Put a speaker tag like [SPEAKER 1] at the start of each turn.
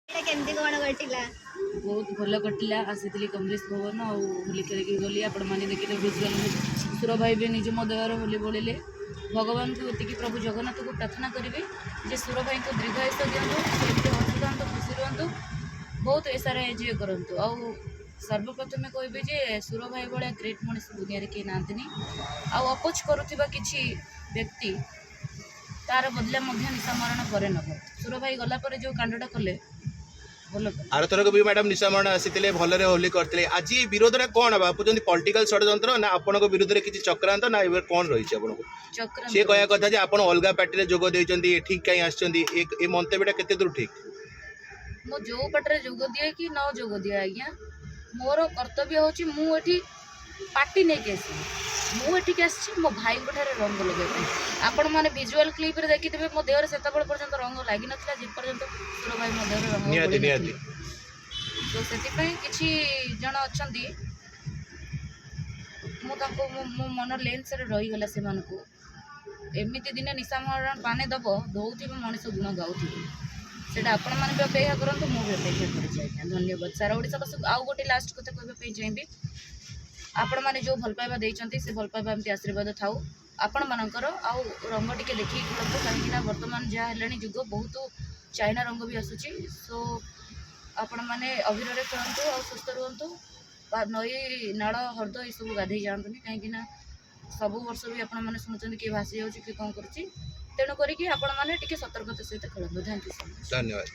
[SPEAKER 1] केमती कौन कटिला
[SPEAKER 2] बहुत भल कटिला आसी कमलेश भवन और होली खेल गली आपण मैंने देखिए विजुआल सुर भाई भी निज मो देवर होली बोलिले भगवान को ये प्रभु जगन्नाथ को प्रार्थना करेंगे जे सुर भाई को दीर्घायुष दिंतु से हसुता खुशी रुहतु बहुत ऐसा एंजॉय करूँ आ सर्वप्रथम कहबी जे सुर भाई भाया ग्रेट मनीष दुनिया किए ना अपोज करुवा किसी व्यक्ति तार बदला निशा मरण पर नब सुर भाई गलापर जो कांडटा कले
[SPEAKER 3] आर थरक भी मैडम निशा मरण आसी भलरे होली करते आज विरोध में कौन भाई पॉलिटिकल षड्यंत्र ना आपण विरोध में किसी चक्रांत ना कौन रही आपको सी कह कथा जे आप अलग पार्टी जोग देती ठीक कहीं आसछंती मंतव्यटा केते दूर ठीक
[SPEAKER 2] मो जो पार्टी जोग दिए कि न जोग दिए आज्ञा मोर कर्तव्य होची मुझे पार्टी नहीं आसी मुझे आसी मो भाई रंग लगे आपण मैंने विजुअल क्लिप रे देखिथे मो देहर से पर्यंत रंग लगी नाला जेपर्यंत सुर भाई मो देहर रंग तो से किसी जन अच्छा मो मन लेन्स रहीगला से एमती दिने निशा मरण पाने दब दौथ मनीष गुण गाँव से आपण मैंने अपेक्षा करूँ मुझे अपेक्षा कर धन्यवाद सारा ओडिशा आउ गोटे लास्ट कथा कहवाई चाहिए आपण मैंने जो भल पाइबा देइचंती से भल पाइबा एमती आशीर्वाद थाउ आपण मानकर आउ रंग टिके देखिए खेलते कहीं बर्तमान जहाँ है जुग बहुत चाइना रंग भी आसूची सो आपण मैंने अभिर खेलतु आ सुस्थ रुहतु नई नाड़ हृद ये सब गाधे जातुनि कहीं सब वर्ष भी आपण मैंने शुणुं किए भासी जाऊँगी कि कौन कर तेणुक आपण मैंने सतर्कता सहित खेलतु। Thank you so much.
[SPEAKER 3] धन्यवाद।